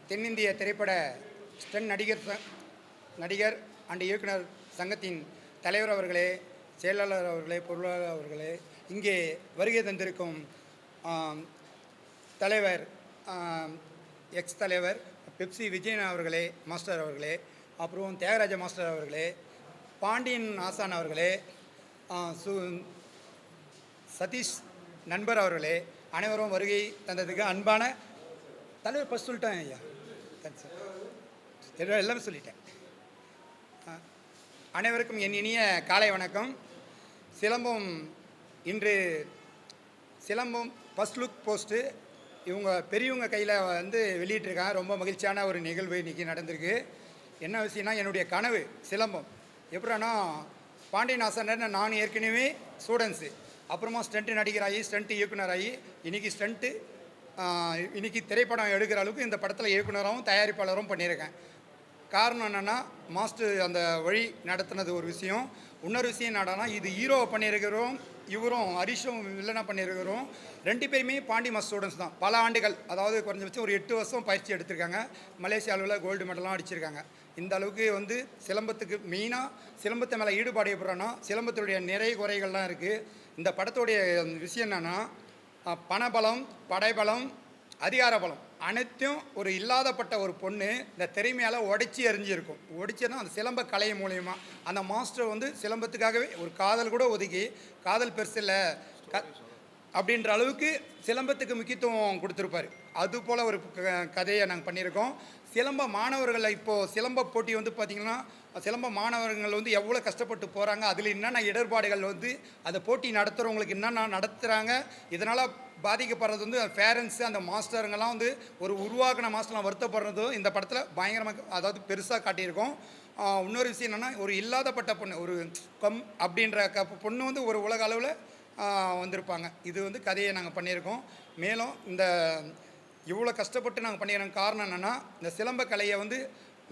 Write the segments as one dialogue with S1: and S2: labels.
S1: தென்னிந்திய திரைப்பட ஸ்டன் நடிகர் அண்ட் இயக்குனர் சங்கத்தின் தலைவர் அவர்களே, செயலாளர் அவர்களே, பொருளாளர் அவர்களே, இங்கே வருகை தந்திருக்கும் தலைவர், எக்ஸ் தலைவர் பெப்சி விஜயன் அவர்களே, மாஸ்டர் அவர்களே, அப்புறம் தியாகராஜ மாஸ்டர் அவர்களே, பாண்டியன் ஆசான் அவர்களே, சதீஷ் நண்பர் அவர்களே, அனைவரும் வருகை தந்ததுக்கு அன்பான தலைவர் ஃபஸ்ட் சொல்லிட்டேன் ஐயா. சார் எல்லாமே சொல்லிட்டேன். அனைவருக்கும் என் இனிய காலை வணக்கம். சிலம்பம் ஃபஸ்ட் லுக் போஸ்ட்டு இவங்க பெரியவங்க கையில் வெளியிட்டிருக்காங்க. ரொம்ப மகிழ்ச்சியான ஒரு நிகழ்வு இன்றைக்கி நடந்திருக்கு. என்ன விஷயம்னா, என்னுடைய கனவு சிலம்பம் எப்படின்னா, பாண்டியன் ஆசான் நான் ஏற்கனவே ஸ்டூடெண்ட்ஸு, அப்புறமா ஸ்டண்ட்டு நடிகராகி ஸ்டண்ட்டு இயக்குனராகி இன்றைக்கி திரைப்படம் எடுக்கிற அளவுக்கு இந்த படத்தில் இயக்குனராகவும் தயாரிப்பாளரும் பண்ணியிருக்கேன். காரணம் என்னென்னா, மாஸ்டர் அந்த வழி நடத்துனது ஒரு விஷயம். இன்னொரு விஷயம் என்னடானா, இது ஹீரோவை பண்ணியிருக்கிறோம், இவரும் ஹரிஷும் வில்லனாக பண்ணியிருக்கிறோம். 2 பேருமே பாண்டி மாஸ் ஸ்டூடெண்ட்ஸ் தான். பல ஆண்டுகள், அதாவது குறைஞ்சபட்சம் ஒரு 8 வருஷம் பயிற்சி எடுத்திருக்காங்க. மலேசிய அளவில் கோல்டு மெடலாம் அடிச்சிருக்காங்க. இந்த அளவுக்கு சிலம்பத்துக்கு மெயினாக சிலம்பத்தை மேலே ஈடுபாடு எப்படின்னா, சிலம்பத்துடைய நிறைய குறைகள்லாம் இருக்குது. இந்த படத்துடைய விஷயம் என்னென்னா, பணபலம், படைபலம், அதிகார பலம் அனைத்தும் ஒரு இல்லாதப்பட்ட ஒரு பொண்ணு இந்த திறமையால் உடைச்சி எறிஞ்சிருக்கும். உடைச்சதுன்னா அந்த சிலம்ப கலை மூலயமா அந்த மாஸ்டர் சிலம்பத்துக்காகவே ஒரு காதல் கூட ஒதுக்கி, காதல் பெருசு இல்லை அப்படின்ற அளவுக்கு சிலம்பத்துக்கு முக்கியத்துவம் கொடுத்துருப்பார். அதுபோல் ஒரு கதையை நாங்கள் பண்ணியிருக்கோம். சிலம்ப மாணவர்களை இப்போது சிலம்ப போட்டி பார்த்திங்கன்னா, சிலம்ப மாணவர்கள் எவ்வளோ கஷ்டப்பட்டு போகிறாங்க, அதில் என்னென்ன இடர்பாடுகள் அந்த போட்டி நடத்துகிறவங்களுக்கு என்னென்ன நடத்துகிறாங்க, இதனால் பாதிக்கப்படுறது பேரண்ட்ஸு, அந்த மாஸ்டருங்கெல்லாம் ஒரு உருவாக்கின மாஸ்டர்லாம் வருத்தப்படுறதும் இந்த படத்தில் பயங்கரமாக, அதாவது பெருசாக காட்டியிருக்கோம். இன்னொரு விஷயம் என்னென்னா, ஒரு இல்லாதப்பட்ட பொண்ணு, ஒரு அப்படின்ற பொண்ணு ஒரு உலக அளவில் வந்திருப்பாங்க. இது கதையை நாங்கள் பண்ணியிருக்கோம். மேலும் இந்த இவ்வளோ கஷ்டப்பட்டு நாங்கள் பண்ணிடுறோம். காரணம் என்னென்னா, இந்த சிலம்ப கலையை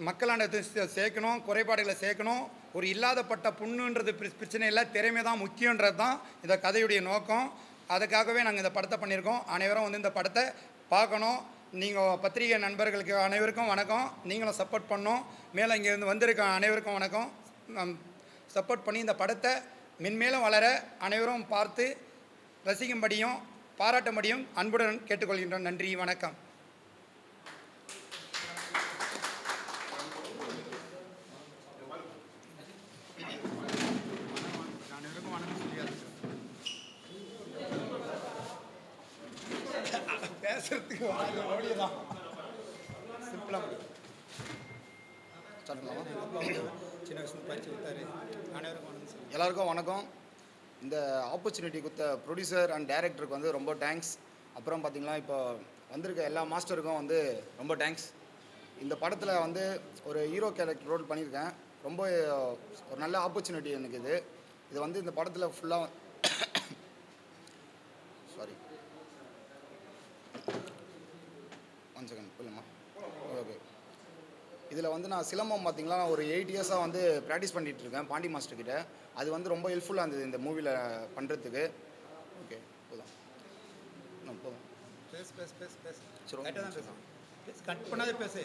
S1: மக்களாண்ட சேர்க்கணும், குறைபாடுகளை சேர்க்கணும். ஒரு இல்லாதப்பட்ட புண்ணுன்றது பிரச்சனை இல்லை, திறமை தான் முக்கியன்றது தான் இந்த கதையுடைய நோக்கம். அதுக்காகவே நாங்கள் இந்த படத்தை பண்ணியிருக்கோம். அனைவரும் இந்த படத்தை பார்க்கணும். நீங்கள் பத்திரிகை நண்பர்களுக்கு அனைவருக்கும் வணக்கம். நீங்களும் சப்போர்ட் பண்ணோம். மேலே இங்கேருந்து வந்திருக்க அனைவருக்கும் வணக்கம். சப்போர்ட் பண்ணி இந்த படத்தை மென்மேலும் வளர அனைவரும் பார்த்து ரசிக்கும்படியும் பாராட்டும்படியும் அன்புடன் கேட்டுக்கொள்கின்றோம். நன்றி, வணக்கம். பேசுறதுக்கு ஓடியதான் சிம்பிளாக சின்ன வயசுல பயிற்சி கொடுத்தாரு.
S2: எல்லாருக்கும் வணக்கம். இந்த ஆப்பர்ச்சுனிட்டி கொடுத்த ப்ரொடியூசர் அண்ட் டைரக்டருக்கு ரொம்ப தேங்க்ஸ். அப்புறம் பார்த்திங்கன்னா, இப்போ வந்திருக்க எல்லா மாஸ்டருக்கும் ரொம்ப தேங்க்ஸ். இந்த படத்தில் ஒரு ஹீரோ கேரக்டர் ரோல் பண்ணியிருக்கேன். ரொம்ப ஒரு நல்ல ஆப்பர்ச்சுனிட்டி எனக்கு இது இந்த படத்தில் ஃபுல்லாக சாரி 1 செகண்ட் இல்லைம்மா. ஓகே, இதில் நான் சிலம்பம் பார்த்திங்களா ஒரு 8 இயர்ஸாக ப்ராக்டிஸ் பண்ணிகிட்டு இருக்கேன் பாண்டி மாஸ்டர்கிட்ட. அது ரொம்ப ஹெல்ப்ஃபுல்லாக இருந்தது இந்த மூவியில் பண்ணுறதுக்கு. ஓகே, போதும் போதும்.
S1: சரி, கட் பண்ணாதே பேசு.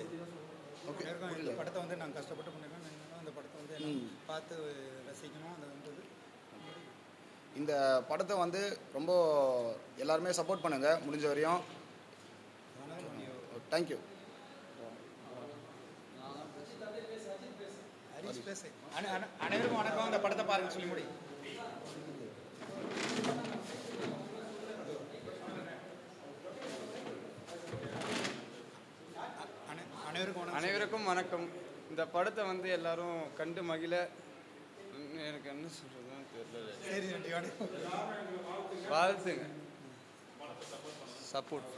S1: ஓகே, இந்த படத்தை நாங்கள் கஷ்டப்பட்டு பண்ணிருக்கோம். அந்த படத்தை பார்த்து ரசிக்கணும்.
S2: இந்த படத்தை ரொம்ப எல்லாருமே சப்போர்ட் பண்ணுங்கள் முடிஞ்ச வரையும். தேங்க்யூ.
S1: அனைவருக்கும் வணக்கம். அந்த படத்தை பாருங்க சொல்லி முடி.
S3: அனைவருக்கும் வணக்கம். இந்த படத்தை எல்லாரும் கண்டு மகிழ, எனக்கு என்ன சொல்றதுன்னு தெரியல, வாழ்த்துங்க, சப்போர்ட்.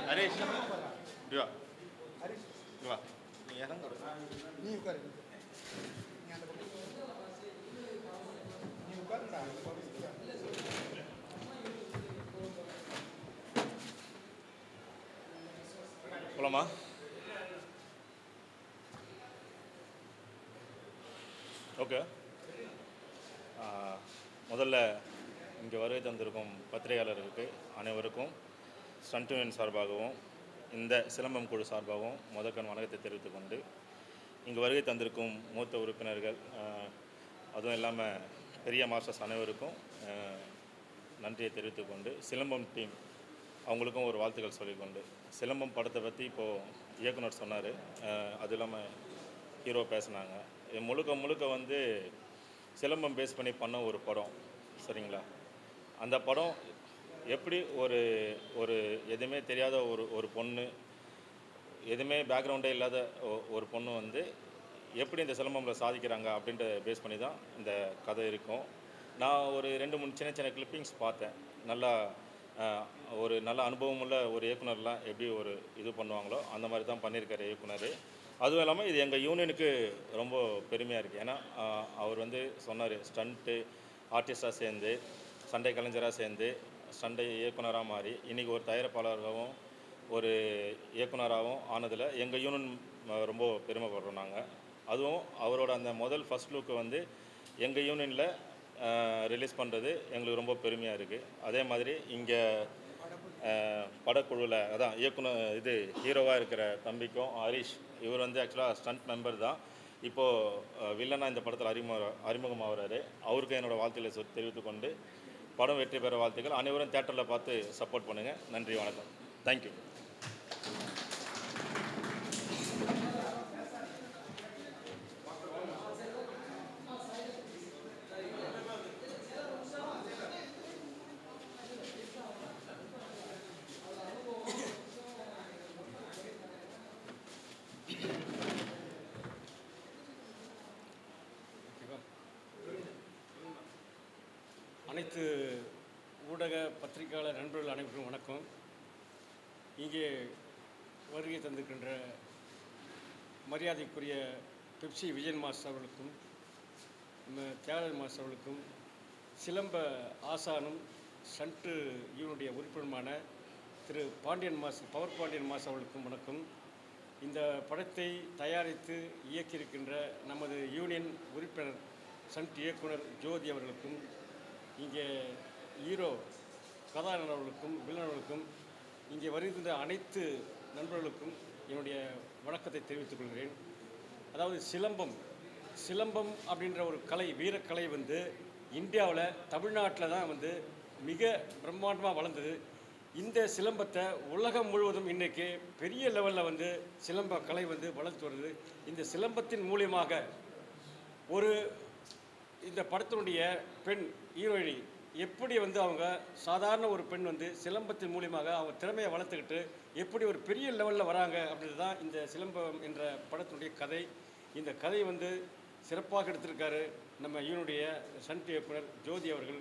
S4: ஹரேஷ் வா, வா, நீ இறங்க,
S1: நீ உட்காரு, நீ உட்காருடா.
S4: போலாமா? ஓகே. முதல்ல இங்கே வருகை தந்திருக்கும் பத்திரிகையாளர்களுக்கு அனைவருக்கும் ஸ்டண்ட் யூனியன் சார்பாகவும் இந்த சிலம்பம் குழு சார்பாகவும் முதற்கண் வணக்கத்தை தெரிவித்துக் கொண்டு இங்கே வருகை தந்திருக்கும் மூத்த உறுப்பினர்கள் அதுவும் இல்லாமல் பெரிய மாஸ்டர்ஸ் அனைவருக்கும் நன்றியை தெரிவித்துக்கொண்டு சிலம்பம் டீம் அவங்களுக்கும் ஒரு வாழ்த்துக்கள் சொல்லிக்கொண்டு சிலம்பம் படத்தை பற்றி இப்போது இயக்குனர் சொன்னார். அது இல்லாமல் ஹீரோ பேசினாங்க. இது முழுக்க முழுக்க வந்து சிலம்பம் பேஸ் பண்ணி பண்ண ஒரு படம், சரிங்களா? அந்த படம் எப்படி ஒரு ஒரு எதுவுமே தெரியாத ஒரு பொண்ணு, எதுவுமே பேக்ரவுண்டே இல்லாத ஒரு பொண்ணு வந்து எப்படி இந்த சிலம்பமில் சாதிக்கிறாங்க அப்படின்ற பேஸ் பண்ணி தான் இந்த கதை இருக்கும். நான் ஒரு 2-3 சின்ன சின்ன கிளிப்பிங்ஸ் பார்த்தேன். நல்லா ஒரு நல்ல அனுபவமுள்ள ஒரு இயக்குனர்லாம் எப்படி ஒரு இது பண்ணுவாங்களோ அந்த மாதிரி தான் பண்ணியிருக்காரு இயக்குனர். அதுவும் இல்லாமல் இது எங்கள் யூனியனுக்கு ரொம்ப பெருமையாக இருக்குது. ஏன்னா அவர் வந்து சொன்னார், ஸ்டண்ட்டு ஆர்டிஸ்டாக சேர்ந்து சண்டை கலைஞராக சேர்ந்து சண்டை இயக்குனராக மாறி இன்றைக்கி ஒரு தயாரிப்பாளராகவும் ஒரு இயக்குனராகவும் ஆனதில் எங்கள் யூனியன் ரொம்ப பெருமைப்படுறோம் நாங்கள். அதுவும் அவரோட அந்த முதல் ஃபஸ்ட் லுக்கு வந்து எங்கள் யூனியனில் ரிலீஸ் பண்ணுறது எங்களுக்கு ரொம்ப பெருமையாக இருக்குது. அதே மாதிரி இங்கே படக்குழுவில் அதான் இயக்குனர் ஹீரோவாக இருக்கிற தம்பிக்கும் ஹரிஷ், இவர் வந்து ஆக்சுவலாக ஸ்டண்ட் மெம்பர் தான். இப்போது வில்லனாக இந்த படத்தில் அறிமுகமாகிறாரு. அவருக்கு என்னோடய வாழ்த்துக்களை தெரிவித்துக்கொண்டு படம் வெற்றி பெற வாழ்த்துக்கள். அனைவரும் தேட்டரில் பார்த்து சப்போர்ட் பண்ணுங்கள். நன்றி, வணக்கம். தேங்க்யூ.
S5: அனைத்து ஊடக பத்திரிகையாளர் நண்பர்கள் அனைவருக்கும் வணக்கம். இங்கே வருகை தந்திருக்கின்ற மரியாதைக்குரிய பெப்சி விஜயன் மாஸ்டர் அவர்களுக்கும் தியாகராஜ் மாஸ்டர் அவர்களுக்கும் சிலம்ப ஆசானும் ஸ்டண்ட்டு யூனியுடைய உறுப்பினருமான Thiru Pandian master Power Pandian master அவர்களுக்கும் வணக்கம். இந்த படத்தை தயாரித்து இயக்கியிருக்கின்ற நமது யூனியன் உறுப்பினர் ஸ்டண்ட் இயக்குனர் ஜோதி அவர்களுக்கும் இங்கே ஹீரோ கதாநாயகன் அவர்களுக்கும் வில்லனவர்களுக்கும் இங்கே வருகின்ற அனைத்து நண்பர்களுக்கும் என்னுடைய வணக்கத்தை தெரிவித்துக் கொள்கிறேன். அதாவது சிலம்பம் அப்படின்ற ஒரு கலை, வீரக்கலை வந்து இந்தியாவில் தமிழ்நாட்டில் தான் வந்து மிக பிரம்மாண்டமாக வளர்ந்தது. இந்த சிலம்பத்தை உலகம் முழுவதும் இன்றைக்கி பெரிய லெவலில் வந்து சிலம்ப கலை வந்து வளர்த்து வருது. இந்த சிலம்பத்தின் மூலியமாக இந்த படத்தினுடைய பெண் ஹீரோயினி எப்படி வந்து அவங்க சாதாரண ஒரு பெண் வந்து சிலம்பத்தின் மூலியமாக அவங்க திறமையை வளர்த்துக்கிட்டு எப்படி ஒரு பெரிய லெவலில் வராங்க அப்படின்றது தான் இந்த சிலம்பம் என்ற படத்தினுடைய கதை. இந்த கதை வந்து சிறப்பாக எடுத்திருக்காரு நம்ம யூனியுடைய ஸ்டண்ட் இயக்குனர் ஜோதி அவர்கள்.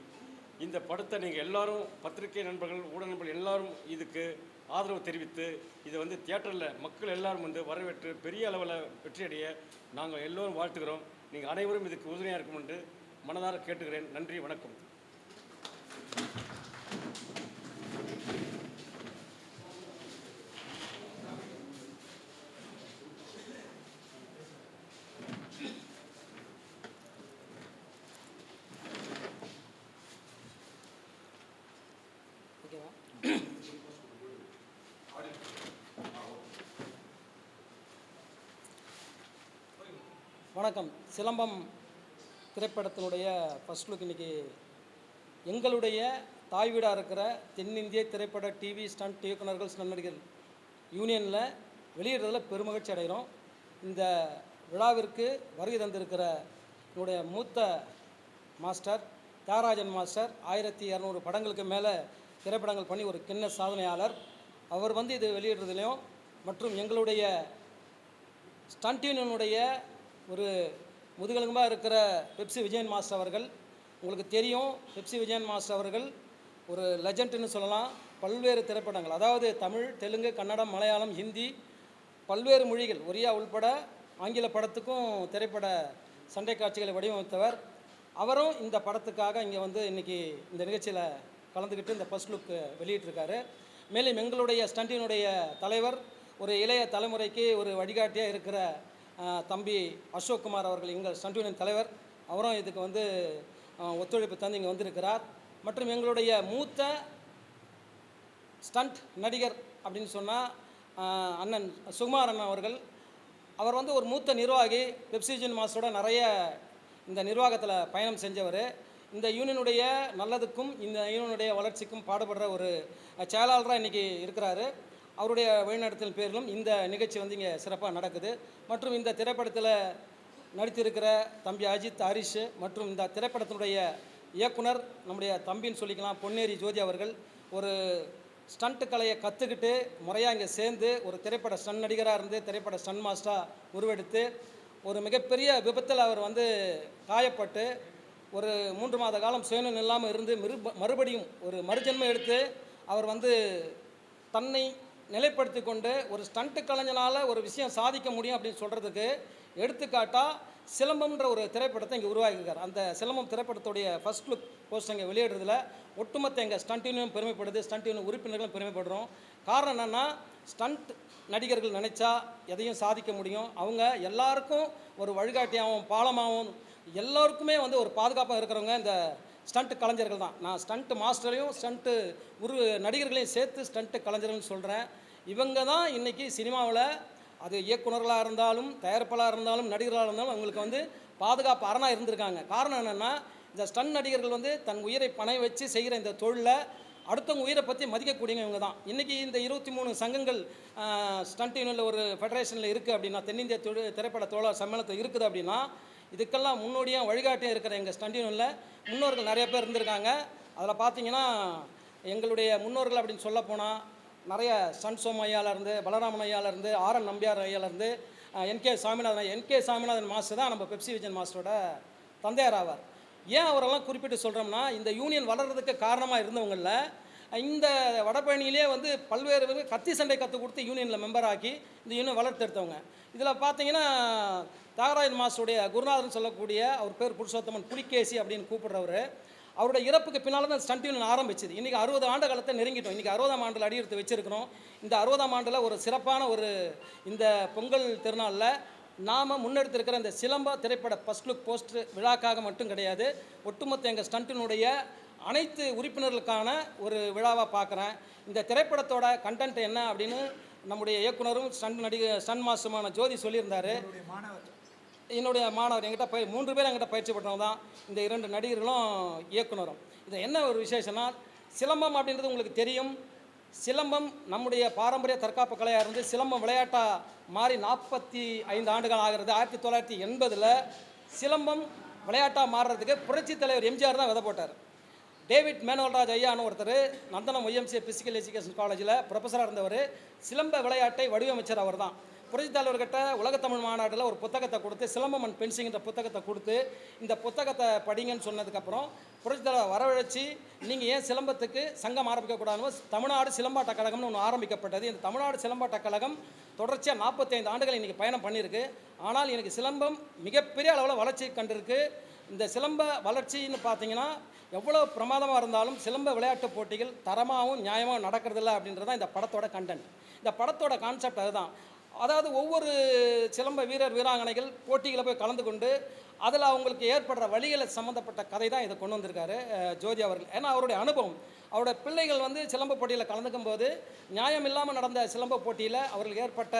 S5: இந்த படத்தை நீங்கள் எல்லாரும் பத்திரிகை நண்பர்கள், ஊடக நண்பர்கள் எல்லாரும் இதுக்கு ஆதரவு தெரிவித்து இதை வந்து தியேட்டரில் மக்கள் எல்லாரும் வந்து வரவேற்று பெரிய அளவில் வெற்றியடைய நாங்கள் எல்லோரும் வாழ்த்துக்கிறோம். நீங்கள் அனைவரும் இதுக்கு உறுதுணையாக இருக்கும் என்று மனதார கேட்டுக்கிறேன். நன்றி, வணக்கம்.
S6: வணக்கம். சிலம்பம் திரைப்படத்தினுடைய ஃபர்ஸ்ட் லுக் இன்றைக்கி எங்களுடைய தாய் வீடாக இருக்கிற தென்னிந்திய திரைப்பட டிவி ஸ்டண்ட் இயக்குநர்கள் நடிகர் யூனியனில் வெளியிடுறதில் பெருமகிழ்ச்சி அடைகிறோம். இந்த விழாவிற்கு வருகை தந்திருக்கிற என்னுடைய மூத்த மாஸ்டர் தியாகராஜன் மாஸ்டர் 1200 படங்களுக்கு மேலே திரைப்படங்கள் பண்ணி ஒரு கின்ன சாதனையாளர். அவர் வந்து இது வெளியிடுறதுலையும் மற்றும் எங்களுடைய ஸ்டண்ட் யூனியனுடைய ஒரு முதுகெலும்பாக இருக்கிற பெப்சி விஜயன் மாஸ்டர் அவர்கள், உங்களுக்கு தெரியும், பெப்சி விஜயன் மாஸ்டர் அவர்கள் ஒரு லெஜண்ட்னு சொல்லலாம். பல்வேறு திரைப்படங்கள், அதாவது தமிழ், தெலுங்கு, கன்னடம், மலையாளம், ஹிந்தி, பல்வேறு மொழிகள், ஒரியா உள்பட ஆங்கில படத்துக்கும் திரைப்பட சண்டை காட்சிகளை வடிவமைத்தவர். அவரும் இந்த படத்துக்காக இங்கே வந்து இன்றைக்கி இந்த நிகழ்ச்சியில் கலந்துக்கிட்டு இந்த ஃபர்ஸ்ட் லுக் வெளியிட்டிருக்காரு. மேலும் எங்களுடைய ஸ்டண்டினுடைய தலைவர், ஒரு இளைய தலைமுறைக்கு ஒரு வழிகாட்டியாக இருக்கிற தம்பி அசோக் குமார் அவர்கள், எங்கள் ஸ்டண்ட் யூனியன் தலைவர், அவரும் இதுக்கு வந்து ஒத்துழைப்பு தந்து இங்கே வந்திருக்கிறார். மற்றும் எங்களுடைய மூத்த ஸ்டண்ட் நடிகர் அப்படின்னு சொன்னால் அண்ணன் சுகுமார் அண்ணன் அவர்கள். அவர் வந்து ஒரு மூத்த நிர்வாகி, பெப்சி விஜயன் மாஸ்டரோட நிறைய இந்த நிர்வாகத்தில் பயணம் செஞ்சவர். இந்த யூனியனுடைய நல்லதுக்கும் இந்த யூனியனுடைய வளர்ச்சிக்கும் பாடுபடுற ஒரு செயலாளராக இன்றைக்கி இருக்கிறாரு. அவருடைய வழிநடத்தல் பேரிலும் இந்த நிகழ்ச்சி வந்து இங்கே சிறப்பாக நடக்குது. மற்றும் இந்த திரைப்படத்தில் நடித்திருக்கிற தம்பி அஜித், ஹரிஷ் மற்றும் இந்த திரைப்படத்தினுடைய இயக்குனர் நம்முடைய தம்பின்னு சொல்லிக்கலாம் பொன்னேரி ஜோதி அவர்கள் ஒரு ஸ்டண்ட் கலையை கற்றுக்கிட்டு முறையாக இங்கே சேர்ந்து ஒரு திரைப்பட ஸ்டன் நடிகராக இருந்து திரைப்பட ஸ்டன் மாஸ்டராக உருவெடுத்து ஒரு மிகப்பெரிய விபத்தில் அவர் வந்து காயப்பட்டு ஒரு 3 மாத காலம் சுயநலம் இல்லாமல் இருந்து மறுபடியும் ஒரு மறுஜென்மம் எடுத்து அவர் வந்து தன்னை நிலைப்படுத்தி கொண்டு ஒரு ஸ்டண்ட்டு கலைஞனால் ஒரு விஷயம் சாதிக்க முடியும் அப்படின்னு சொல்கிறதுக்கு எடுத்துக்காட்டாக சிலம்பம்ன்ற ஒரு திரைப்படத்தை இங்கே உருவாக்கியிருக்கார். அந்த சிலம்பம் திரைப்படத்துடைய ஃபர்ஸ்ட் லுக் போஸ்ட் இங்கே வெளியிடுறதுல ஒட்டுமொத்த எங்கள் ஸ்டண்ட் யூனியன் பெருமைப்படுது, ஸ்டண்ட் யூனியன் உறுப்பினர்களும் பெருமைப்படுறோம். காரணம் என்னென்னா ஸ்டண்ட் நடிகர்கள் நினச்சா எதையும் சாதிக்க முடியும். அவங்க எல்லாருக்கும் ஒரு வழிகாட்டியாகவும் பாலமாகவும் எல்லோருக்குமே வந்து ஒரு பாதுகாப்பாக இருக்கிறவங்க இந்த ஸ்டண்ட் கலைஞர்கள் தான். நான் ஸ்டண்ட் மாஸ்டரையும் ஸ்டண்ட்டு நடிகர்களையும் சேர்த்து ஸ்டண்ட்டு கலைஞர்கள்னு சொல்கிறேன். இவங்க தான் இன்றைக்கி சினிமாவில் அது இயக்குநர்களாக இருந்தாலும் தயாரிப்பாளராக இருந்தாலும் நடிகர்களாக இருந்தாலும் அவங்களுக்கு வந்து பாதுகாப்பு அரணாக இருந்திருக்காங்க. காரணம் என்னென்னா இந்த ஸ்டன் நடிகர்கள் வந்து தன் உயிரை பணை வச்சு செய்கிற இந்த தொழிலை அடுத்தவங்க உயிரை பற்றி மதிக்கக்கூடியவங்க இவங்க தான். இன்றைக்கி இந்த 23 சங்கங்கள் ஸ்டண்ட் யூனியனில் ஒரு ஃபெடரேஷனில் இருக்குது அப்படின்னா, தென்னிந்திய திரைப்பட தோழர் சம்மேளனத்தில் இருக்குது அப்படின்னா, இதுக்கெல்லாம் முன்னோடியாக வழிகாட்டியாக இருக்கிற எங்கள் ஸ்டண்ட் யூனியனில் முன்னோர்கள் நிறைய பேர் இருந்திருக்காங்க. அதில் பார்த்தீங்கன்னா எங்களுடைய முன்னோர்கள் அப்படின்னு சொல்ல போனால் நிறைய ஸ்டண்ட் சோம் ஐயாவிலேருந்து, பலராமன் ஐயாவிலேருந்து, ஆர்என் நம்பியார் ஐயாவிலேருந்து, என்கே சாமிநாதன் மாஸ்டர் தான் நம்ம பெப்சி விஜயன் மாஸ்டரோட தந்தையார் ஆவார். ஏன் அவரெல்லாம் குறிப்பிட்டு சொல்கிறோம்னா, இந்த யூனியன் வளர்கிறதுக்கு காரணமாக இருந்தவங்களில் இந்த வடபழனியிலே வந்து பல்வேறு கத்தி சண்டை கற்றுக் கொடுத்து யூனியனில் மெம்பர் ஆக்கி இந்த யூனியன் வளர்த்தெடுத்தவங்க. இதில் பார்த்தீங்கன்னா தியாகராஜன் மாஸ்டருடைய குருநாதன் சொல்லக்கூடிய அவர் பேர் புருஷோத்தமன் புலிகேசி அப்படின்னு கூப்பிடுறவர். அவருடைய இறப்புக்கு பின்னால் தான் ஸ்டண்ட் யூனியன் ஆரம்பிச்சது. இன்றைக்கி 60 ஆண்டு காலத்தை நெருங்கிட்டோம். இன்றைக்கி 60ஆம் ஆண்டில் அடியெடுத்து வச்சுருக்கிறோம். இந்த 60ஆம் ஆண்டில் ஒரு சிறப்பான ஒரு இந்த பொங்கல் திருநாளில் நாம் முன்னெடுத்திருக்கிற இந்த சிலம்ப திரைப்பட ஃபர்ஸ்ட் லுக் போஸ்டர் விழாக்காக மட்டும் கிடையாது, ஒட்டுமொத்த எங்கள் ஸ்டண்ட்டினுடைய அனைத்து உறுப்பினர்களுக்கான ஒரு விழாவாக பார்க்குறேன். இந்த திரைப்படத்தோட கண்டென்ட் என்ன அப்படின்னு நம்முடைய இயக்குனரும் ஸ்டன் மாஸ்டருமான ஜோதி சொல்லியிருந்தார். என்னுடைய மாணவர் என்கிட்ட 3 பேர் என்கிட்ட பயிற்சி பெற்றவங்க தான் இந்த 2 நடிகர்களும் இயக்குனரும். இது என்ன ஒரு விசேஷம்னா, சிலம்பம் அப்படின்றது உங்களுக்கு தெரியும். சிலம்பம் நம்முடைய பாரம்பரிய தற்காப்பு கலையாக இருந்து சிலம்பம் விளையாட்டாக மாறி 45 ஆண்டுகள் ஆகிறது. 1980 சிலம்பம் விளையாட்டாக மாறுறதுக்கு புரட்சி தலைவர் எம்ஜிஆர் தான் விதை போட்டார். டேவிட் மேனோல்ராஜ் ஐயான்னு ஒருத்தர் நந்தனம் ஒய்எம்சிஏ ஃபிசிக்கல் எஜுகேஷன் காலேஜில் ப்ரொஃபஸராக இருந்தவர். சிலம்ப விளையாட்டை வடிவமைச்சர் அவர் தான். புரட்சி தலைவர்கிட்ட உலகத்தமிழ் மாநாட்டில் ஒரு புத்தகத்தை கொடுத்து சிலம்பம் அண்ட் பென்சிங்கிற புத்தகத்தை கொடுத்து இந்த புத்தகத்தை படிங்கன்னு சொன்னதுக்கப்புறம் புரட்சி தலைவர் வரவழைச்சி நீங்கள் ஏன் சிலம்பத்துக்கு சங்கம் ஆரம்பிக்கக்கூடாதுன்னு தமிழ்நாடு சிலம்பாட்ட கழகம்னு ஒன்று ஆரம்பிக்கப்பட்டது. இந்த தமிழ்நாடு சிலம்பாட்ட கழகம் தொடர்ச்சியாக 45 ஆண்டுகள் இன்றைக்கி பயணம் பண்ணியிருக்கு. ஆனால் எனக்கு சிலம்பம் மிகப்பெரிய அளவில் வளர்ச்சி கண்டிருக்கு. இந்த சிலம்ப வளர்ச்சின்னு பார்த்தீங்கன்னா எவ்வளோ பிரமாதமாக இருந்தாலும் சிலம்ப விளையாட்டு போட்டிகள் தரமாகவும் நியாயமாகவும் நடக்கிறதில்ல அப்படின்றது தான் இந்த படத்தோட கண்டென்ட். இந்த படத்தோட கான்செப்ட் அதுதான். அதாவது ஒவ்வொரு சிலம்ப வீரர் வீராங்கனைகள் போட்டிகளை போய் கலந்து கொண்டு அதில் அவங்களுக்கு ஏற்படுற வழிகளை சம்மந்தப்பட்ட கதை தான் இதை கொண்டு வந்திருக்காரு ஜோதி அவர்கள். ஏன்னா அவருடைய அனுபவம், அவருடைய பிள்ளைகள் வந்து சிலம்ப போட்டியில் கலந்துக்கும் போது நியாயம் இல்லாமல் நடந்த சிலம்ப போட்டியில் அவர்களுக்கு ஏற்பட்ட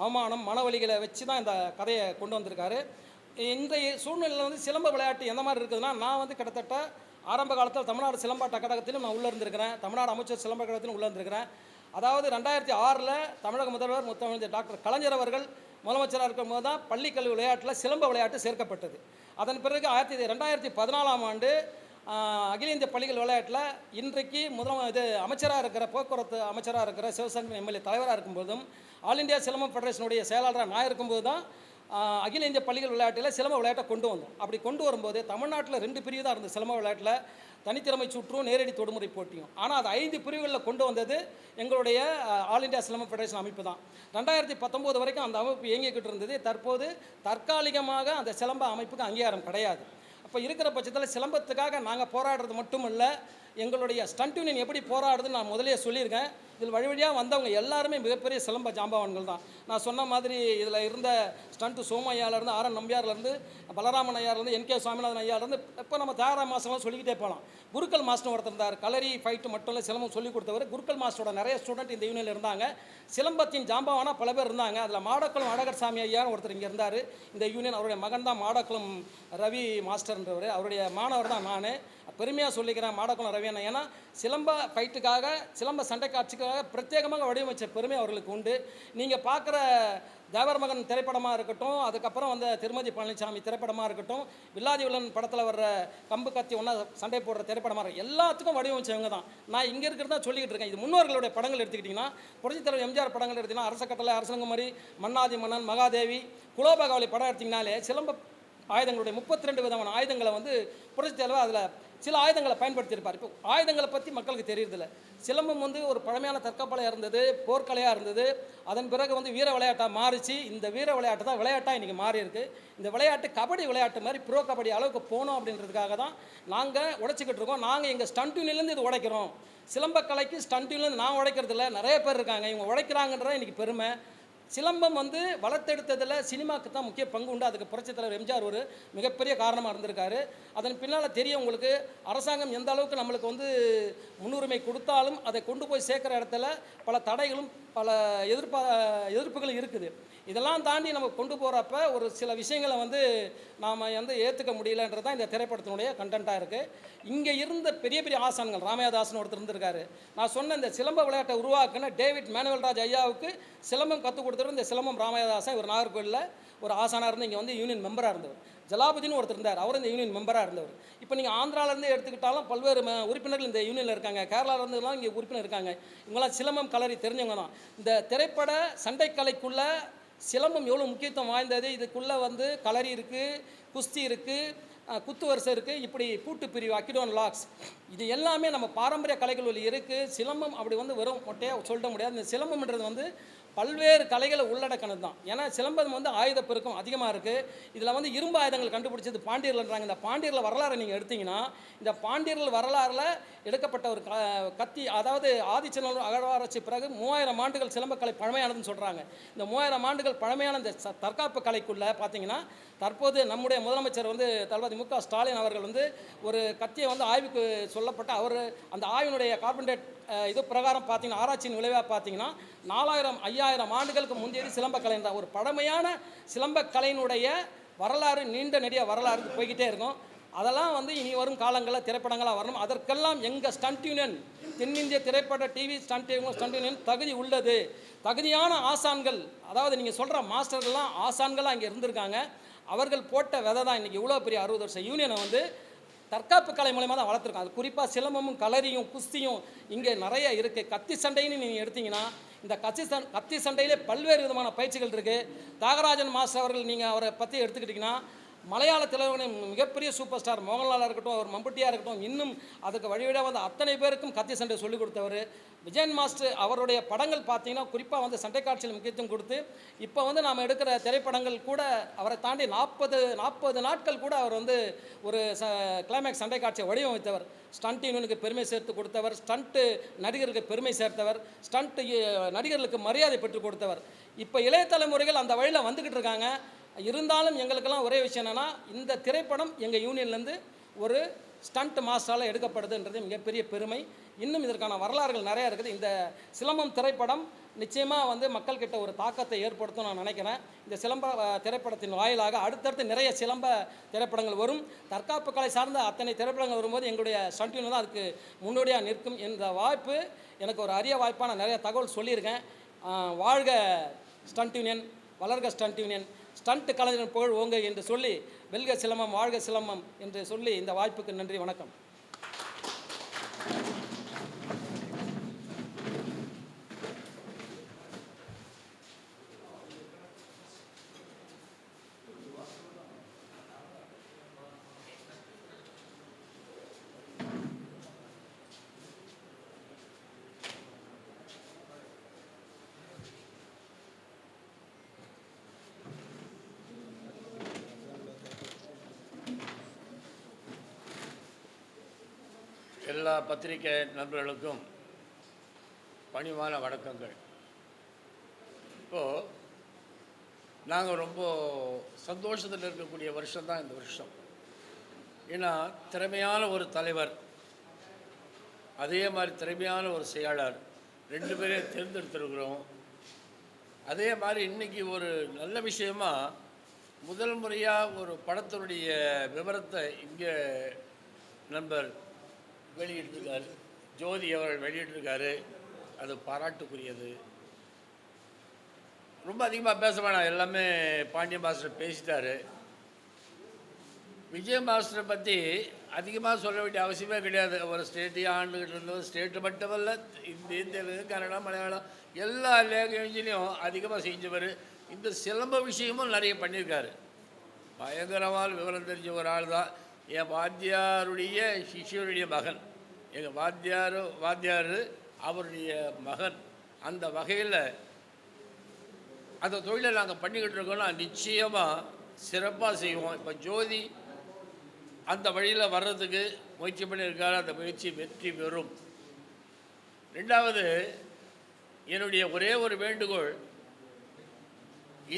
S6: அவமானம் மனவலிகளை வச்சு தான் இந்த கதையை கொண்டு வந்திருக்காரு. இன்றைய சூழ்நிலையில் வந்து சிலம்ப விளையாட்டு எந்த மாதிரி இருக்குதுன்னா, நான் வந்து கிட்டத்தட்ட ஆரம்ப காலத்தில் தமிழ்நாடு சிலம்பாட்ட கழகத்திலும் நான் உள்ளே இருந்திருக்கிறேன், தமிழ்நாடு அமைச்சர் சிலம்ப கழகத்திலும் உள்ளே இருந்திருக்கிறேன். அதாவது 2006 தமிழக முதல்வர் முத்தமிழ் டாக்டர் கலைஞர் அவர்கள் முதலமைச்சராக இருக்கும்போது தான் பள்ளிக்கல்வி விளையாட்டில் சிலம்ப விளையாட்டு சேர்க்கப்பட்டது. அதன் பிறகு 2014ஆம் ஆண்டு அகில இந்திய பள்ளிகள் விளையாட்டில் இன்றைக்கு அமைச்சராக இருக்கிற போக்குவரத்து அமைச்சராக இருக்கிற சிவசங்கர் எம்எல்ஏ தலைவராக இருக்கும்போதும் ஆல் இந்தியா சிலம்பம் ஃபெடரேஷனுடைய செயலாளராக நான் இருக்கும்போது தான் அகில இந்திய பள்ளிகள் விளையாட்டில் சிலம்ப விளையாட்டை கொண்டு வந்தோம். அப்படி கொண்டு வரும்போது தமிழ்நாட்டில் 2 பிரிவு தான் இருந்தது சிலம்ப விளையாட்டில், தனித்திறமை சுற்றும் நேரடி தொடுமுறை போட்டியும். ஆனால் அது 5 பிரிவுகளில் கொண்டு வந்தது எங்களுடைய ஆல் இந்தியா சிலம்பம் ஃபெடரேஷன் அமைப்பு தான். 2019 வரைக்கும் அந்த அமைப்பு இயங்கிக்கிட்டு இருந்தது. தற்போது தற்காலிகமாக அந்த சிலம்ப அமைப்புக்கு அங்கீகாரம் கிடையாது. அப்போ இருக்கிற பட்சத்தில் சிலம்பத்துக்காக நாங்கள் போராடுறது மட்டும் இல்லை, எங்களுடைய ஸ்டண்ட் யூனியன் எப்படி போராடுதுன்னு நான் முதலே சொல்லியிருக்கேன். இதில் வழியாக வந்தவங்க எல்லாருமே மிகப்பெரிய சிலம்ப ஜாம்பவான்கள் தான். நான் சொன்ன மாதிரி இதில் இருந்த stunt சோமையாலேருந்து R. N.. நம்பியார்லேருந்து Balaraman ஐயார்லேருந்து NK. Swaminathan ஐயாலேருந்து இப்போ நம்ம தியாகராஜ மாஸ்டர்லாம் சொல்லிக்கிட்டே போகலாம். குருக்கள் மாஸ்டர் ஒருத்தர் இருந்தார். கலரி ஃபைட்டு மட்டும் இல்லை, சிலம்பம் சொல்லிக் கொடுத்தவர். குருக்கள் மாஸ்டரோட நிறைய ஸ்டூடெண்ட் இந்த யூனியனில் இருந்தாங்க. சிலம்பத்தின் ஜாம்பவானா பல பேர் இருந்தாங்க. அதில் மாடக்குளம் அழகர் சாமி ஐயான்னு ஒருத்தர் இங்கே இருந்தார். இந்த யூனியன் அவருடைய மகன் தான் மாடக்குளம் ரவி மாஸ்டர்ன்றவர். அவருடைய மாணவர் தான் நான். பெருமையாக சொல்லிக்கிறேன் மாடக்குளம் ரவி அண்ணா. ஏன்னா சிலம்ப ஃபைட்டுக்காக, சிலம்ப சண்டை காட்சிக்காக பிரத்யேகமாக வடிவமைச்ச பெருமை அவர்களுக்கு உண்டு. நீங்கள் பார்க்குற தேவர் மகன் திரைப்படமாக இருக்கட்டும், அதுக்கப்புறம் வந்த திருமதி பழனிசாமி திரைப்படமாக இருக்கட்டும், வில்லாதி வில்லன் படத்தில் வர்ற கம்பு கத்தி ஒன்றா சண்டை போடுற திரைப்படமாக இருக்கும், எல்லாத்துக்கும் வடிவமைச்சவங்க தான். நான் இங்கே இருக்கிறதா சொல்லிக்கிட்டு இருக்கேன். இது முன்னோர்களுடைய படங்கள் எடுத்துக்கிட்டிங்கன்னா, புரட்சித் தலைவர் எம்ஜிஆர் படங்கள் எடுத்திங்கன்னா, அரச கட்டளை, அரசங்கமரி, மன்னாதி மன்னன், மகாதேவி, குலோபகாவலி படம் எடுத்திங்கனாலே சிலம்ப ஆயுதங்களுடைய 32 விதமான ஆயுதங்களை வந்து புரட்சித் தலைவர் அதில் சில ஆயுதங்களை பயன்படுத்தியிருப்பார். இப்போ ஆயுதங்களை பற்றி மக்களுக்கு தெரியறதில்ல. சிலம்பம் வந்து ஒரு பழமையான தற்காப்பலையாக இருந்தது, போர்க்கலையாக இருந்தது. அதன் பிறகு வந்து வீர விளையாட்டாக மாறிச்சு. இந்த வீர விளையாட்டு தான் விளையாட்டாக இன்றைக்கி மாறி இருக்குது. இந்த விளையாட்டு கபடி விளையாட்டு மாதிரி ப்ரோ கபடி அளவுக்கு போகணும் அப்படின்றதுக்காக தான் நாங்கள் உடைச்சிக்கிட்டு இருக்கோம். நாங்கள் எங்கள் ஸ்டண்ட் யூனியன்லேருந்து இது உடைக்கிறோம். சிலம்பக்கலைக்கு ஸ்டண்ட் யூனியன்லேருந்து நான் உடைக்கிறதில்ல, நிறைய பேர் இருக்காங்க, இவங்க உடைக்கிறாங்கன்றதான் இன்றைக்கி பெருமை. சிலம்பம் வந்து வளர்த்தெடுத்ததில் சினிமாவுக்கு தான் முக்கிய பங்கு உண்டு. அதுக்கு புரட்சித் தலைவர் எம்ஜிஆர் ஒரு மிகப்பெரிய காரணமாக இருந்திருக்காரு. அதன் பின்னால் தெரியும் உங்களுக்கு, அரசாங்கம் எந்த அளவுக்கு நம்மளுக்கு வந்து முன்னுரிமை கொடுத்தாலும் அதை கொண்டு போய் சேர்க்குற இடத்துல பல தடைகளும் பல எதிர்ப்புகளும் இருக்குது. இதெல்லாம் தாண்டி நம்ம கொண்டு போகிறப்ப ஒரு சில விஷயங்களை வந்து நாம் வந்து ஏற்றுக்க முடியலன்றது தான் இந்த திரைப்படத்தினுடைய கண்டென்ட்டாக இருக்குது. இங்கே இருந்த பெரிய பெரிய ஆசான்கள், ராமையாதாசன் ஒருத்தர் இருந்திருக்காரு. நான் சொன்ன இந்த சிலம்ப விளையாட்டை உருவாக்குன டேவிட் மேனுவல்ராஜ் ஐயாவுக்கு சிலம்பம் கற்றுக் கொடுத்தவர் இந்த சிலம்பம் ராமையாதாசன். இவர் நாகர்கோவிலில் ஒரு ஆசானாக இருந்து இங்கே வந்து யூனியன் மெம்பராக இருந்தவர். ஜலாபுதீன் ஒருத்தர் இருந்தார், அவர் இந்த யூனியன் மெம்பராக இருந்தவர். இப்போ நீங்கள் ஆந்திராவிலேருந்து எடுத்துக்கிட்டாலும் பல்வேறு உறுப்பினர்கள் இந்த யூனியனில் இருக்காங்க. கேரளாவிலேருந்துலாம் இங்கே உறுப்பினர் இருக்காங்க. இவங்களாம் சிலம்பம் கலரி தெரிஞ்சவங்க தான். இந்த திரைப்பட சண்டைக்கலைக்குள்ளே சிலம்பம் எவ்வளோ முக்கியத்துவம் வாய்ந்தது. இதுக்குள்ளே வந்து களரி இருக்குது, குஸ்தி இருக்குது, குத்து வரிசை இருக்குது, இப்படி பூட்டு பிரிவு, அக்கிடோன் லாக்ஸ், இது எல்லாமே நம்ம பாரம்பரிய கலைகள் இருக்குது. சிலம்பம் அப்படி வந்து வெறும் மொட்டையாக சொல்ல முடியாது. இந்த சிலம்பம்ன்றது வந்து பல்வேறு கலைகளை உள்ளடக்கினது தான். ஏன்னா சிலம்பம் வந்து ஆயுத பெருக்கம் அதிகமாக இருக்குது. இதில் வந்து இரும்பு ஆயுதங்கள் கண்டுபிடிச்சது பாண்டியர்கள்ன்றாங்க. இந்த பாண்டியர்கள் வரலாறு நீங்கள் எடுத்திங்கன்னா, இந்த பாண்டியர்கள் வரலாறில் எடுக்கப்பட்ட ஒரு கத்தி, அதாவது ஆதிச்சநல்லூர் அகழ்வாராய்ச்சி பிறகு 3000 ஆண்டுகள் சிலம்பக்கலை பழமையானதுன்னு சொல்கிறாங்க. இந்த 3000 ஆண்டுகள் பழமையான இந்த தற்காப்பு கலைக்குள்ளே பார்த்தீங்கன்னா, தற்போது நம்முடைய முதலமைச்சர் வந்து தளபதி மு.க. ஸ்டாலின் அவர்கள் வந்து ஒரு கத்தியை வந்து ஆய்வுக்கு சொல்லப்பட்ட அவர் அந்த ஆய்வினுடைய கார்பன்டேட் இது பிரகாரம் பார்த்தீங்கன்னா, ஆராய்ச்சியின் விளைவாக பார்த்தீங்கன்னா 4000-5000 ஆண்டுகளுக்கு முந்தையது சிலம்பக்கலை தான். ஒரு பழமையான சிலம்பக்கலையினுடைய வரலாறு நீண்ட நெடிய வரலாறு போய்கிட்டே இருக்கும். அதெல்லாம் வந்து இனி வரும் காலங்களில் திரைப்படங்களாக வரணும். அதற்கெல்லாம் எங்கள் ஸ்டண்ட் யூனியன், தென்னிந்திய திரைப்பட டிவி ஸ்டண்ட் யூனியன் தகுதி உள்ளது. தகுதியான ஆசான்கள், அதாவது நீங்கள் சொல்கிற மாஸ்டர்கள்லாம் ஆசான்களாக இங்கே இருந்திருக்காங்க. அவர்கள் போட்ட விதை தான் இன்றைக்கி இவ்வளோ பெரிய 60 வருஷம் யூனியனை வந்து தற்காப்பு கலை மூலமாக தான் வளர்த்துருக்கோம். அது குறிப்பாக சிலம்பமும் கலரியும் குஸ்தியும் இங்கே நிறைய இருக்குது. கத்தி சண்டைன்னு நீங்கள் எடுத்திங்கன்னா, இந்த கத்தி சண்டையிலே பல்வேறு விதமான பயிற்சிகள் இருக்குது. தியாகராஜன் மாஸ்டர் அவர்கள் நீங்கள் அவரை பற்றி எடுத்துக்கிட்டிங்கன்னா, மலையாள திரையுலகின் மிகப்பெரிய சூப்பர் ஸ்டார் மோகன்லாலாக இருக்கட்டும், அவர் மம்பட்டியாக இருக்கட்டும், இன்னும் அதுக்கு வழிவிட வந்து அத்தனை பேருக்கும் கத்தி சண்டை சொல்லிக் கொடுத்தவர். விஜயன் மாஸ்டர் அவருடைய படங்கள் பார்த்தீங்கன்னா குறிப்பாக வந்து சண்டை காட்சியில் முக்கியத்துவம் கொடுத்து, இப்போ வந்து நாம் எடுக்கிற திரைப்படங்கள் கூட அவரை தாண்டி 40 நாட்கள் கூட அவர் வந்து ஒரு கிளைமேக்ஸ் சண்டை காட்சியை வடிவமைத்தவர். ஸ்டண்ட் யூனியனுக்கு பெருமை சேர்த்து கொடுத்தவர், ஸ்டண்ட்டு நடிகர்களுக்கு பெருமை சேர்த்தவர், ஸ்டண்ட் நடிகர்களுக்கு மரியாதை பெற்றுக் கொடுத்தவர். இப்போ இளைய தலைமுறைகள் அந்த வழியில் வந்துக்கிட்டு இருக்காங்க. இருந்தாலும் எங்களுக்கெல்லாம் ஒரே விஷயம் என்னென்னா, இந்த திரைப்படம் எங்கள் யூனியன்லேருந்து ஒரு ஸ்டண்ட் மாஸ்டரால் எடுக்கப்படுதுன்றது மிகப்பெரிய பெருமை. இன்னும் இதற்கான வரலாறுகள் நிறையா இருக்குது. இந்த சிலம்பம் திரைப்படம் நிச்சயமாக வந்து மக்கள்கிட்ட ஒரு தாக்கத்தை ஏற்படுத்தும் நான் நினைக்கிறேன். இந்த சிலம்ப திரைப்படத்தின் வாயிலாக அடுத்தடுத்து நிறைய சிலம்ப திரைப்படங்கள் வரும். தற்காப்பு கலை சார்ந்த அத்தனை திரைப்படங்கள் வரும்போது எங்களுடைய ஸ்டண்ட் யூனியன் தான் அதுக்கு முன்னோடியாக நிற்கும். இந்த வாய்ப்பு எனக்கு ஒரு அரிய வாய்ப்பாக நான் நிறைய தகவல் சொல்லியிருக்கேன். வாழ்க ஸ்டண்ட் யூனியன், வளர்க ஸ்டண்ட் யூனியன், ஸ்டண்ட் கலைஞரின் புகழ் ஓங்க என்று சொல்லி, வெல்க சிலம்பம், வாழ்க சிலம்பம் என்று சொல்லி இந்த வாய்ப்புக்கு நன்றி, வணக்கம்.
S7: எல்லா பத்திரிகை நண்பர்களுக்கும் பணிவான வணக்கங்கள். இப்போது நாங்கள் ரொம்ப சந்தோஷத்தில் இருக்கக்கூடிய வருஷம்தான் இந்த வருஷம். ஏன்னா திறமையான ஒரு தலைவர், அதே மாதிரி திறமையான ஒரு செயலாளர், 2 பேரையும் தேர்ந்தெடுத்திருக்கிறோம். அதே மாதிரி இன்றைக்கி ஒரு நல்ல விஷயமா முதல் முறையாக ஒரு படத்தினுடைய விவரத்தை இங்கே நண்பர் வெளியிட்டிருக்காரு, ஜோதி அவர்கள் வெளியிட்டிருக்காரு. அது பாராட்டுக்குரியது. ரொம்ப அதிகமாக பேச வேணாம், எல்லாமே பாண்டிய மாஸ்டர் பேசிட்டாரு. விஜய் மாஸ்டரை பற்றி அதிகமாக சொல்ல வேண்டிய அவசியமே கிடையாது. ஒரு ஸ்டேட்டையும் ஆண்டுகிட்டு இருந்தவர், ஸ்டேட்டு மட்டுமல்ல, இந்தி, தெலுங்கு, கன்னடம், மலையாளம் எல்லா லாங்குவேஜ்லேயும் அதிகமாக செஞ்சவர். இந்த சிலம்ப விஷயமும் நிறைய பண்ணியிருக்காரு. பயங்கரமான விவரம் தெரிஞ்ச ஒரு ஆள் தான். என் வாத்தியாருடைய சிஷியருடைய மகன், எங்கள் வாத்தியார் அவருடைய மகன். அந்த வகையில் அந்த தொழிலை நாங்கள் பண்ணிக்கிட்டு இருக்கோம்னா நிச்சயமாக சிறப்பாக செய்வோம். இப்போ ஜோதி அந்த வழியில் வர்றதுக்கு முயற்சி பண்ணியிருக்காரு. அந்த முயற்சி வெற்றி பெறும். 2வது, என்னுடைய ஒரே ஒரு வேண்டுகோள்,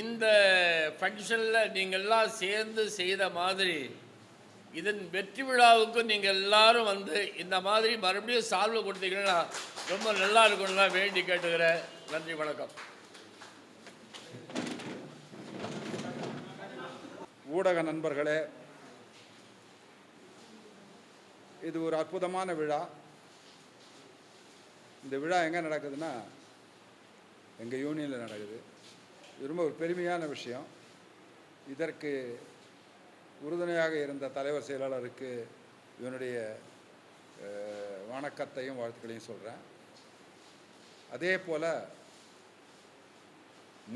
S7: இந்த ஃபங்க்ஷனில் நீங்கள்லாம் சேர்ந்து செய்த மாதிரி இதன் வெற்றி விழாவுக்கும் நீங்கள் எல்லாரும் வந்து இந்த மாதிரி மறுபடியும் சால்வை கொடுத்தீங்கன்னா ரொம்ப நல்லா இருக்கும்னு தான் வேண்டி கேட்டுக்கிறேன். நன்றி, வணக்கம்.
S8: ஊடக நண்பர்களே, இது ஒரு அற்புதமான விழா. இந்த விழா எங்கே நடக்குதுன்னா எங்கள் யூனியனில் நடக்குது. இது ரொம்ப ஒரு பெருமையான விஷயம். இதற்கு உறுதுணையாக இருந்த தலைவர் செயலாளருக்கு இவனுடைய வணக்கத்தையும் வாழ்த்துக்களையும் சொல்கிறேன். அதே போல்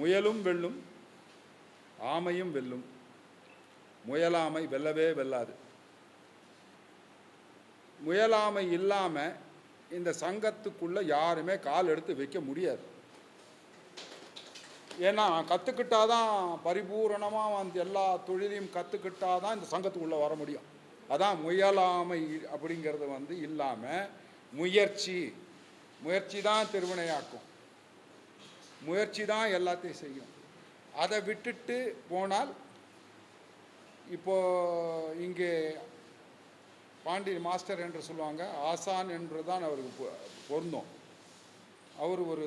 S8: முயலும் வெல்லும், ஆமையும் வெல்லும், முயலாமை வெல்லவே வெல்லாது. முயலாமை இல்லாமல் இந்த சங்கத்துக்குள்ளே யாருமே கால் எடுத்து வைக்க முடியாது. ஏன்னா கற்றுக்கிட்டாதான் பரிபூரணமாக வந்து எல்லா தொழிலையும் கற்றுக்கிட்டாதான் இந்த சங்கத்துக்குள்ளே வர முடியும். அதான் முயலாமை அப்படிங்கிறது வந்து இல்லாமல் முயற்சி தான் திருவினையாக்கும், முயற்சி தான் எல்லாத்தையும் செய்யும். அதை விட்டுட்டு போனால் இப்போது இங்கே பாண்டி மாஸ்டர் என்று சொல்லுவாங்க, ஆசான் என்று தான் அவருக்கு பொருந்தும். அவர் ஒரு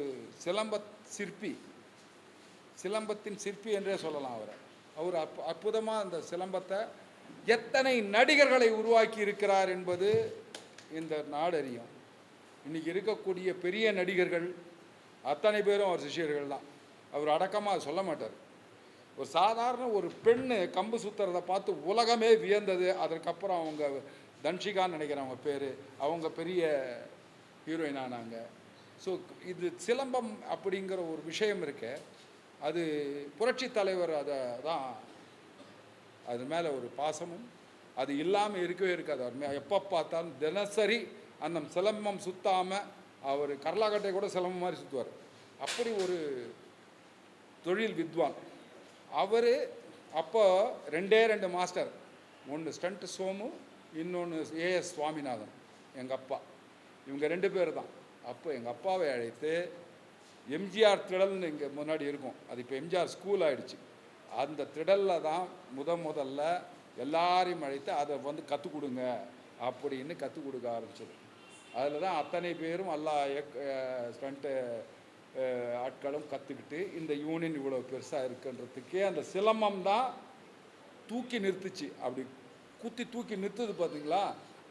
S8: சிலம்பத்தின் சிற்பி என்றே சொல்லலாம் அவரை. அவர் அற்புதமாக அந்த சிலம்பத்தை எத்தனை நடிகர்களை உருவாக்கி இருக்கிறார் என்பது இந்த நாடு அறியும். இன்றைக்கி இருக்கக்கூடிய பெரிய நடிகர்கள் அத்தனை பேரும் அவர் சிஷியர்கள் தான். அவர் அடக்கமாக சொல்ல மாட்டார். ஒரு சாதாரண ஒரு பெண்ணு கம்பு சுற்றுறதை பார்த்து உலகமே வியந்தது. அதற்கப்புறம் அவங்க தன்ஷிகான்னு நினைக்கிறேன் அவங்க பேர், அவங்க பெரிய ஹீரோயின் ஆனாங்க. ஸோ இது சிலம்பம் அப்படிங்கிற ஒரு விஷயம் இருக்கு. அது புரட்சி தலைவர் அதை தான், அது மேலே ஒரு பாசமும் அது இல்லாமல் இருக்கவே இருக்காது. அவர் எப்போ பார்த்தாலும் தினசரி அந்த சிலம்பம் சுத்தாமல் அவர் கரலாக்கட்டை கூட சிலம்பம் மாதிரி சுற்றுவார். அப்படி ஒரு தொழில் வித்வான் அவர். அப்போ 2 மாஸ்டர், ஒன்று ஸ்டண்ட் சோமு, இன்னொன்று ஏஎஸ் சுவாமிநாதன், எங்கள் அப்பா. இவங்க 2 பேர் தான். அப்போ எங்கள் அப்பாவை அழைத்து எம்ஜிஆர் திடல்னு இங்கே முன்னாடி இருக்கும், அது இப்போ எம்ஜிஆர் ஸ்கூல் ஆகிடுச்சு. அந்த திடலில் தான் முதல்ல எல்லாரையும் அழைத்து அதை வந்து கற்றுக் கொடுங்க அப்படின்னு கற்றுக் கொடுக்க ஆரம்பிச்சது. அதில் தான் அத்தனை பேரும் எல்லா ஸ்டண்ட்டு ஆட்களும் கற்றுக்கிட்டு இந்த யூனியன் இவ்வளோ பெருசாக இருக்குன்றதுக்கே அந்த சிலம்பம் தான் தூக்கி நிறுத்துச்சு. அப்படி தூக்கி நிறுத்துது பார்த்தீங்களா,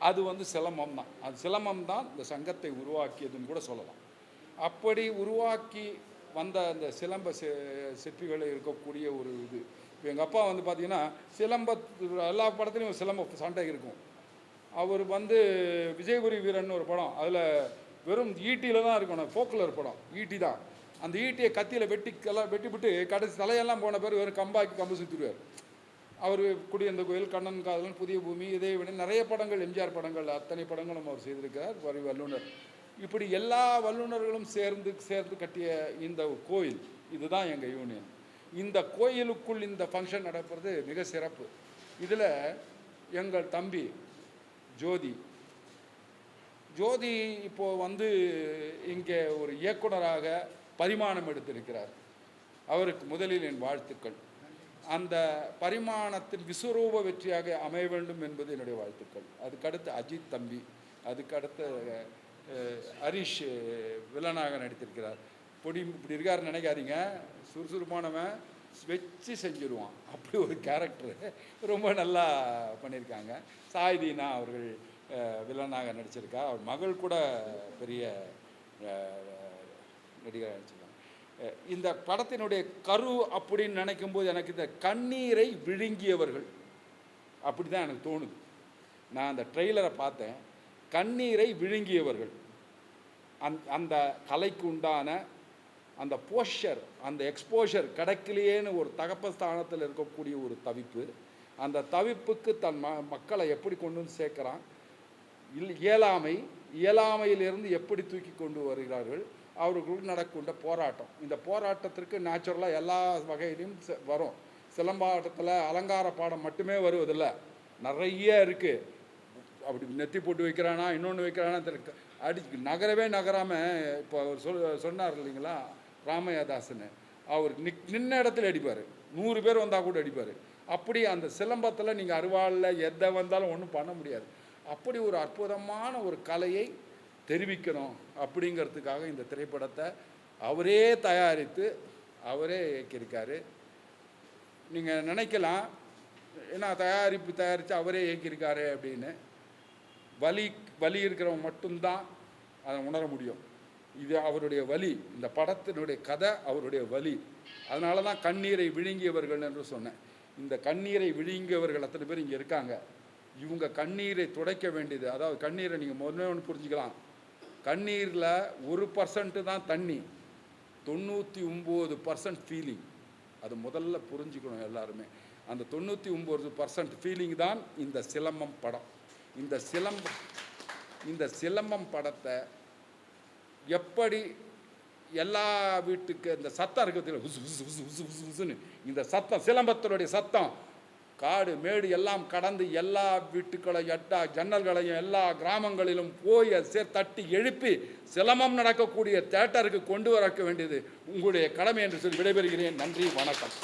S8: அது வந்து சிலம்பம் தான். அது சிலம்பம் தான் இந்த சங்கத்தை உருவாக்கியதுன்னு கூட சொல்லலாம். அப்படி உருவாக்கி வந்த அந்த சிலம்ப சிற்பிகளில் இருக்கக்கூடிய ஒரு இது. இப்போ எங்கள் அப்பா வந்து பார்த்திங்கன்னா எல்லா படத்துலையும் சிலம்ப சண்டை இருக்கும். அவர் வந்து விஜயபுரி வீரன் ஒரு படம், அதில் வெறும் ஈட்டியில் தான் இருக்கணும், ஃபோக்குலர் படம், ஈட்டி தான். அந்த ஈட்டியை கத்தியில் வெட்டிவிட்டு கடைசி தலையெல்லாம் போன பேர் வெறும் கம்பாக்கி கம்பு சுற்றிடுவார். அவர் குடியந்த கோயில், கண்ணன் காதலன், புதிய பூமி, இதை விட நிறைய படங்கள், எம்ஜிஆர் படங்கள், அத்தனை படங்களும் அவர் செய்திருக்கிறார். வல்லுனர். இப்படி எல்லா வல்லுநர்களும் சேர்ந்து கட்டிய இந்த கோயில், இதுதான் எங்கள் யூனியன். இந்த கோயிலுக்குள் இந்த ஃபங்க்ஷன் நடப்பது மிக சிறப்பு. இதில் எங்கள் தம்பி ஜோதி ஜோதி இப்போது வந்து இங்கே ஒரு இயக்குனராக பரிமாணம் எடுத்திருக்கிறார். அவருக்கு முதலில் என் வாழ்த்துக்கள். அந்த பரிமாணத்தின் விஸ்வரூப வெற்றியாக அமைய வேண்டும் என்பது என்னுடைய வாழ்த்துக்கள். அதுக்கடுத்து அஜித் தம்பி, அதுக்கடுத்து ஹரிஷ் வில்லனாக நடித்திருக்கிறார். இப்படி இருக்காருன்னு நினைக்காதீங்க, சுறுசுறுப்பானவன், வச்சு செஞ்சுருவான், அப்படி ஒரு கேரக்டர் ரொம்ப நல்லா பண்ணியிருக்காங்க. சாய்தீனா அவர்கள் வில்லனாக நடிச்சிருக்கா. அவர் மகள் கூட பெரிய நடிகராக நடிச்சிருக்காங்க. இந்த படத்தினுடைய கரு அப்படின்னு நினைக்கும்போது எனக்கு இந்த கண்ணீரை விழுங்கியவர்கள் அப்படி தான் எனக்கு தோணுது. நான் அந்த ட்ரெய்லரை பார்த்தேன். கண்ணீரை விழுங்கியவர்கள், அந்த கலைக்கு உண்டான அந்த போஸ்டர், அந்த எக்ஸ்போஷர் கிடைக்கலையேன்னு ஒரு தகப்பஸ்தானத்தில் இருக்கக்கூடிய ஒரு தவிப்பு, அந்த தவிப்புக்கு தன் மக்களை எப்படி கொண்டு வந்து சேர்க்குறான், இயலாமையிலிருந்து எப்படி தூக்கி கொண்டு வருகிறார்கள், அவர்களுக்கு நடக்கின்ற போராட்டம். இந்த போராட்டத்திற்கு நேச்சுரலாக எல்லா வகையிலையும் வரும். சிலம்பாட்டத்தில் அலங்கார பாடம் மட்டுமே வருவதில்லை, நிறைய இருக்குது. அப்படி நெத்தி போட்டு வைக்கிறானா, இன்னொன்று வைக்கிறானா, நகரவே நகராமல் இப்போ அவர் சொன்னார் இல்லைங்களா ராமையாதாசன், அவர் நின்ன இடத்துல அடிப்பார், 100 பேர் வந்தால் கூட அடிப்பார். அப்படி அந்த சிலம்பத்தில் நீங்கள் அருவாளில் எதை வந்தாலும் ஒன்றும் பண்ண முடியாது. அப்படி ஒரு அற்புதமான ஒரு கலையை தெரிவிக்கணும் அப்படிங்கிறதுக்காக இந்த திரைப்படத்தை அவரே தயாரித்து அவரே இயக்கியிருக்காரு. நீங்கள் நினைக்கலாம், ஏன்னா தயாரித்து அவரே இயக்கியிருக்காரு அப்படின்னு. வலி இருக்கிறவங்க மட்டும்தான் அதை உணர முடியும். இது அவருடைய வலி, இந்த படத்தினுடைய கதை அவருடைய வலி. அதனால தான் கண்ணீரை விழுங்கியவர்கள் என்று சொன்னேன். இந்த கண்ணீரை விழுங்கியவர்கள் அத்தனை பேர் இங்கே இருக்காங்க. இவங்க கண்ணீரை துடைக்க வேண்டியது, அதாவது கண்ணீரை நீங்கள் முதல்ல ஒன்று புரிஞ்சுக்கலாம், கண்ணீரில் 1% தான் தண்ணி, 99% ஃபீலிங். அது முதல்ல புரிஞ்சுக்கணும் எல்லாருமே. அந்த 99% ஃபீலிங் தான் இந்த சிலம்பம் படம். இந்த சிலம்பம் படத்தை எப்படி எல்லா வீட்டுக்கு இந்த சத்தம் இருக்கிறதுல உசுன்னு இந்த சத்தம், சிலம்பத்தினுடைய சத்தம் காடு மேடு எல்லாம் கடந்து எல்லா வீட்டுக்களையும் எல்லா ஜன்னல்களையும் எல்லா கிராமங்களிலும் போய் தட்டி எழுப்பி சிலம்பம் நடக்கக்கூடிய தியேட்டருக்கு கொண்டு வர வேண்டியது உங்களுடைய கடமை என்று சொல்லி விடைபெறுகிறேன். நன்றி, வணக்கம்.